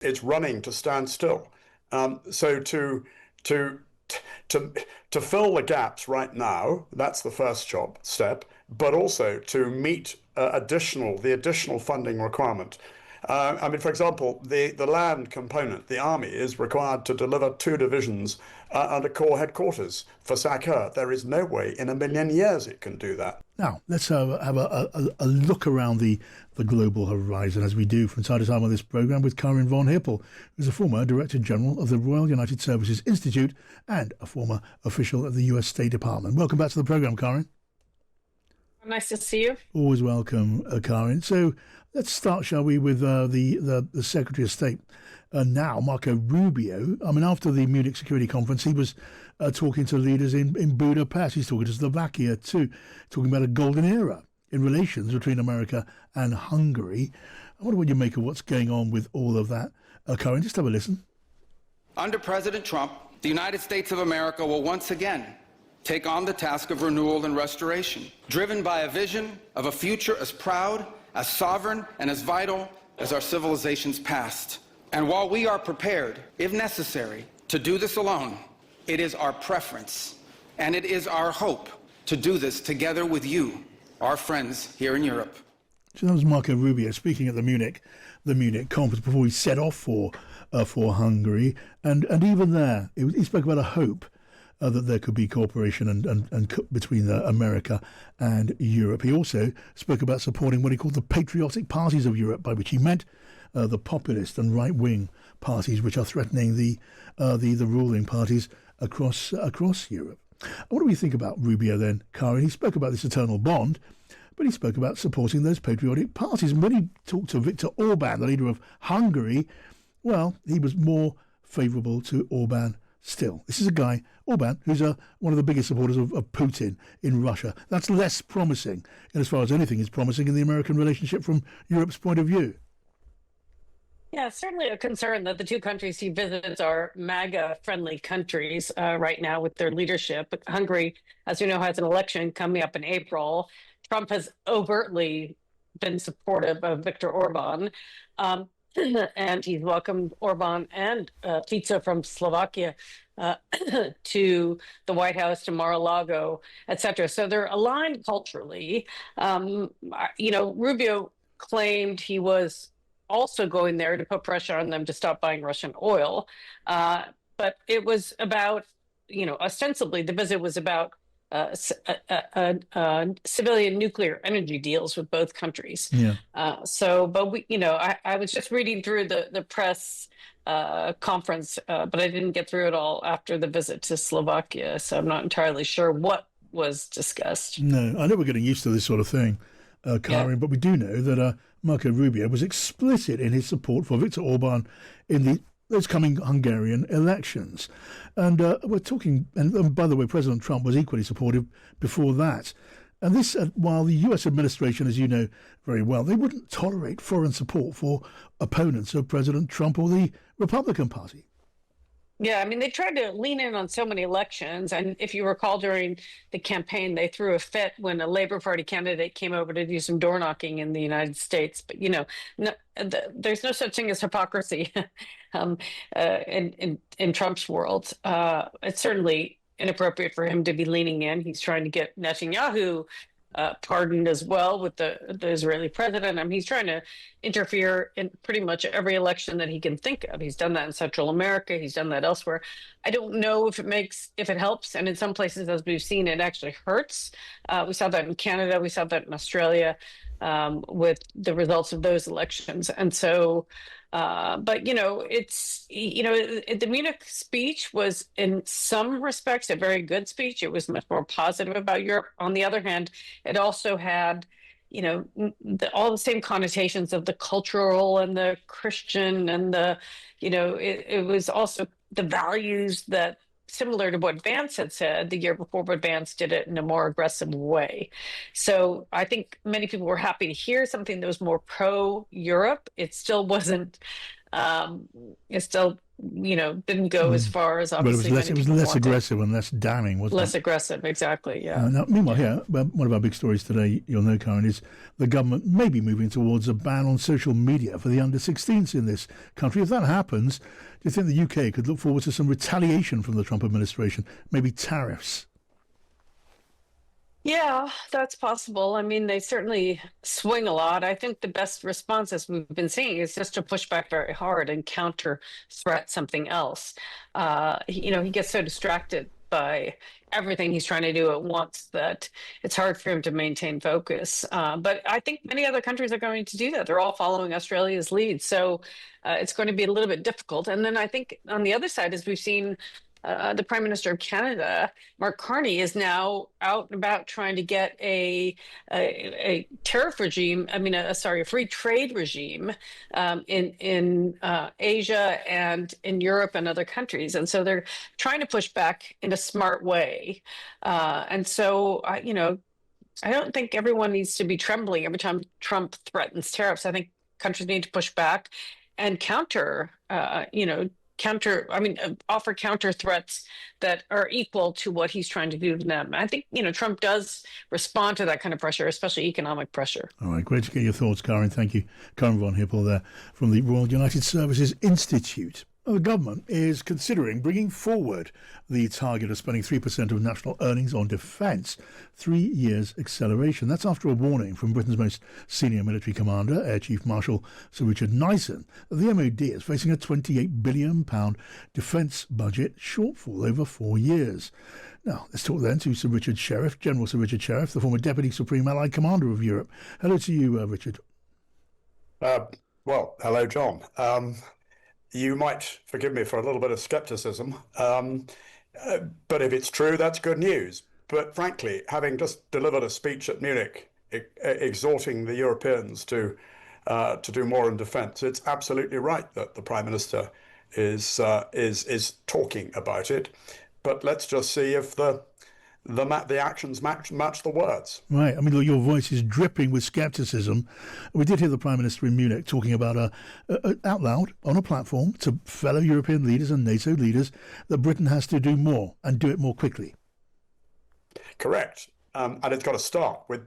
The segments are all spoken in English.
it's running to stand still. So to to to fill the gaps right now, that's the first step, but also to meet the additional funding requirement. I mean, for example, the land component, the army is required to deliver 2 divisions under corps headquarters for Sakha. There is no way in a million years it can do that. Now, let's have a look around the global horizon, as we do from time to time on this programme, with Karin von Hippel, who's a former Director General of the Royal United Services Institute and a former official at the US State Department. Welcome back to the programme, Karin. Nice to see you. Always welcome, Karin. So let's start, shall we, with the Secretary of State now, Marco Rubio. I mean, after the Munich Security Conference, he was talking to leaders in Budapest. He's talking to Slovakia too, talking about a golden era in relations between America and Hungary. I wonder what you make of what's going on with all of that. Karin, just have a listen. Under President Trump, the United States of America will once again take on the task of renewal and restoration, driven by a vision of a future as proud, as sovereign, and as vital as our civilization's past. And while we are prepared, if necessary, to do this alone, it is our preference and it is our hope to do this together with you, our friends here in Europe. So that was Marco Rubio speaking at the Munich conference before he set off for Hungary, and even there he spoke about a hope that there could be cooperation and between America and Europe. He also spoke about supporting what he called the patriotic parties of Europe, by which he meant the populist and right-wing parties, which are threatening the ruling parties across Europe. What do we think about Rubio then, Karin? He spoke about this eternal bond, but he spoke about supporting those patriotic parties. And when he talked to Viktor Orban, the leader of Hungary, well, he was more favourable to Orban still. This is a guy, Orban, who's one of the biggest supporters of Putin in Russia. That's less promising, and as far as anything is promising in the American relationship from Europe's point of view. Yeah, certainly a concern that the two countries he visits are MAGA-friendly countries right now with their leadership. But Hungary, as you know, has an election coming up in April. Trump has overtly been supportive of Viktor Orban. And he's welcomed Orban and Fico from Slovakia to the White House, to Mar-a-Lago, etc. So they're aligned culturally. Rubio claimed he was also going there to put pressure on them to stop buying Russian oil. But it was about, ostensibly the visit was about civilian nuclear energy deals with both countries. Yeah. I was just reading through the press conference, but I didn't get through it all after the visit to Slovakia, so I'm not entirely sure what was discussed. No, I know we're getting used to this sort of thing, Karin, but we do know that Marco Rubio was explicit in his support for Viktor Orban in those coming Hungarian elections. And we're talking, and by the way, President Trump was equally supportive before that. And this, while the US administration, as you know very well, they wouldn't tolerate foreign support for opponents of President Trump or the Republican Party. Yeah, I mean, they tried to lean in on so many elections. And if you recall, during the campaign, they threw a fit when a Labor Party candidate came over to do some door knocking in the United States. But, there's no such thing as hypocrisy in Trump's world. It's certainly inappropriate for him to be leaning in. He's trying to get Netanyahu pardoned as well with the Israeli president. I mean, he's trying to interfere in pretty much every election that he can think of. He's done that in Central America. He's done that elsewhere. I don't know if it helps. And in some places, as we've seen, it actually hurts. We saw that in Canada. We saw that in Australia with the results of those elections. And so, the Munich speech was in some respects a very good speech. It was much more positive about Europe. On the other hand, it also had, all the same connotations of the cultural and the Christian and it was also the values that, similar to what Vance had said the year before, but Vance did it in a more aggressive way. So I think many people were happy to hear something that was more pro-Europe. It still wasn't It still, didn't go as far as But obviously many it was people less wanted. aggressive and less damning, wasn't Less it? aggressive, exactly. Yeah. Now, meanwhile, here, one of our big stories today, you'll know, Karen, is the government may be moving towards a ban on social media for the under-16s in this country. If that happens, do you think the UK could look forward to some retaliation from the Trump administration, maybe tariffs? Yeah, that's possible. I mean, they certainly swing a lot. I think the best response, as we've been seeing, is just to push back very hard and counter threat something else. He gets so distracted by everything he's trying to do at once that it's hard for him to maintain focus. But I think many other countries are going to do that. They're all following Australia's lead. So it's going to be a little bit difficult. And then I think on the other side, as we've seen, the Prime Minister of Canada, Mark Carney, is now out and about trying to get a tariff regime. I mean, a free trade regime in Asia and in Europe and other countries. And so they're trying to push back in a smart way. And so, I don't think everyone needs to be trembling every time Trump threatens tariffs. I think countries need to push back and offer counter threats that are equal to what he's trying to do to them. I think, Trump does respond to that kind of pressure, especially economic pressure. All right, great to get your thoughts, Karen. Thank you. Karen von Hippel there from the Royal United Services Institute. Well, the government is considering bringing forward the target of spending 3% of national earnings on defence, 3 years acceleration. That's after a warning from Britain's most senior military commander, Air Chief Marshal Sir Richard Nyson, that the MOD is facing a £28 billion defence budget shortfall over 4 years. Now, let's talk then to Sir Richard Shirreff, General Sir Richard Shirreff, the former Deputy Supreme Allied Commander of Europe. Hello to you, Richard. Hello, John. You might forgive me for a little bit of skepticism, but if it's true, that's good news. But frankly, having just delivered a speech at Munich exhorting the Europeans to do more in defence, it's absolutely right that the Prime Minister is talking about it. But let's just see if the actions match the words. Right. I mean, look, your voice is dripping with skepticism. We did hear the Prime Minister in Munich talking about out loud on a platform to fellow European leaders and NATO leaders that Britain has to do more and do it more quickly. Correct. And it's got to start with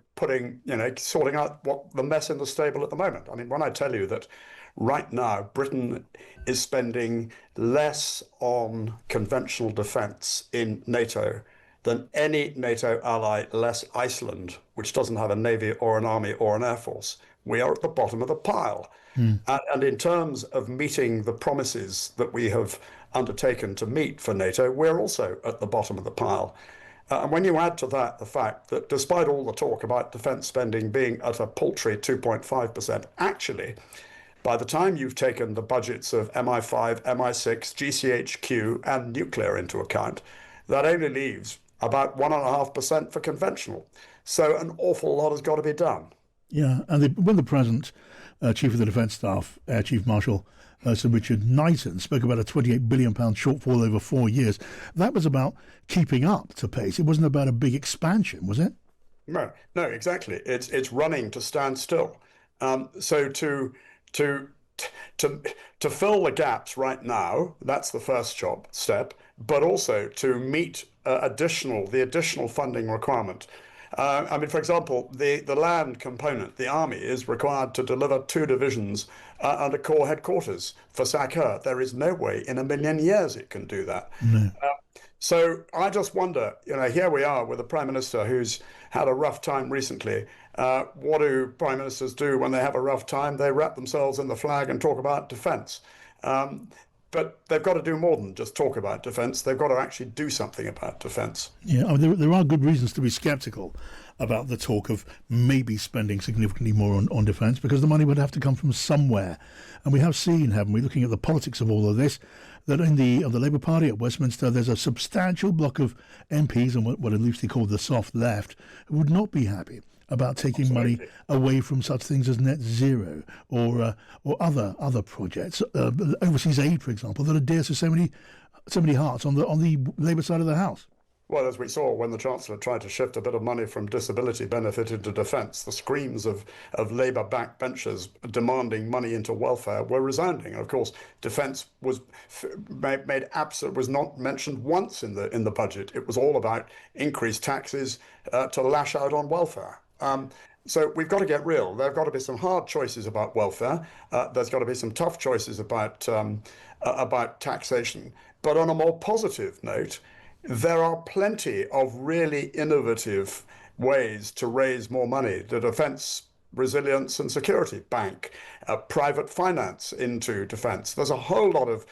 sorting out the mess in the stable at the moment. I mean, when I tell you that right now Britain is spending less on conventional defence in NATO than any NATO ally, less Iceland, which doesn't have a navy or an army or an air force. We are at the bottom of the pile. And in terms of meeting the promises that we have undertaken to meet for NATO, we're also at the bottom of the pile. And when you add to that the fact that despite all the talk about defence spending being at a paltry 2.5%, actually, by the time you've taken the budgets of MI5, MI6, GCHQ and nuclear into account, that only leaves about 1.5% for conventional. So an awful lot has got to be done. Yeah, and when the present Chief of the Defence Staff, Air Chief Marshal Sir Richard Nyson, spoke about a £28 billion shortfall over 4 years, that was about keeping up to pace. It wasn't about a big expansion, was it? No, exactly. It's running to stand still. So to fill the gaps right now, that's the first step, but also to meet the additional funding requirement. I mean, for example, the land component, the army is required to deliver 2 divisions under corps headquarters for SACEUR. There is no way in a million years it can do that. No. So I just wonder, here we are with a Prime Minister who's had a rough time recently. What do Prime Ministers do when they have a rough time? They wrap themselves in the flag and talk about defence. But they've got to do more than just talk about defence. They've got to actually do something about defence. Yeah, I mean, there are good reasons to be sceptical about the talk of maybe spending significantly more on defence, because the money would have to come from somewhere. And we have seen, haven't we, looking at the politics of all of this, that in the Labour Party at Westminster, there's a substantial block of MPs and what are loosely called the soft left who would not be happy about taking money away from such things as net zero or other projects, overseas aid, for example, that are dear to so many hearts on the Labour side of the House. Well, as we saw when the Chancellor tried to shift a bit of money from disability benefit into defence, the screams of Labour backbenchers demanding money into welfare were resounding. And of course, defence was was not mentioned once in the budget. It was all about increased taxes to lash out on welfare. So we've got to get real. There have got to be some hard choices about welfare. There's got to be some tough choices about taxation. But on a more positive note, there are plenty of really innovative ways to raise more money. The Defence Resilience and Security Bank, private finance into defence. There's a whole lot of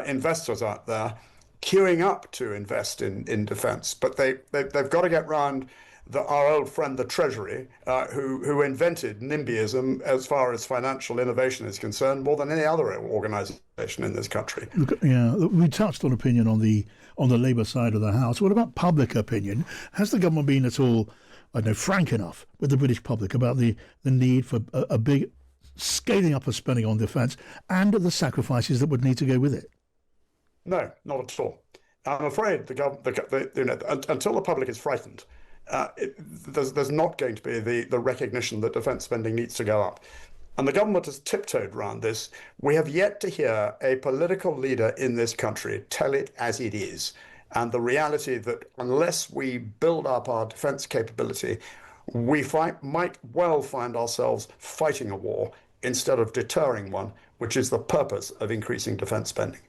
investors out there queuing up to invest in defence, but they've got to get round our old friend, the Treasury, who invented NIMBYism as far as financial innovation is concerned, more than any other organisation in this country. Yeah, we touched on opinion on the Labour side of the House. What about public opinion? Has the government been at all, I don't know, frank enough with the British public about the need for a big scaling up of spending on defence and the sacrifices that would need to go with it? No, not at all. I'm afraid until the public is frightened, there's not going to be the recognition that defence spending needs to go up. And the government has tiptoed around this. We have yet to hear a political leader in this country tell it as it is. And the reality that unless we build up our defence capability, we might well find ourselves fighting a war instead of deterring one, which is the purpose of increasing defence spending.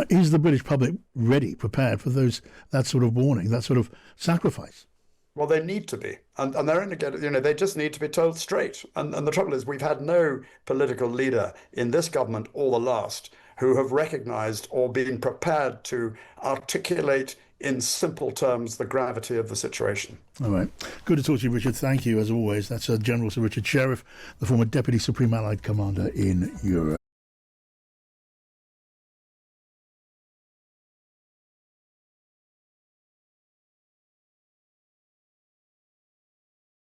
Is the British public ready, prepared for that sort of warning, that sort of sacrifice? Well, they need to be, and they're in to get, they just need to be told straight. And the trouble is, we've had no political leader in this government or the last who have recognised or been prepared to articulate in simple terms the gravity of the situation. All right. Good to talk to you, Richard. Thank you, as always. That's General Sir Richard Shirreff, the former Deputy Supreme Allied Commander in Europe.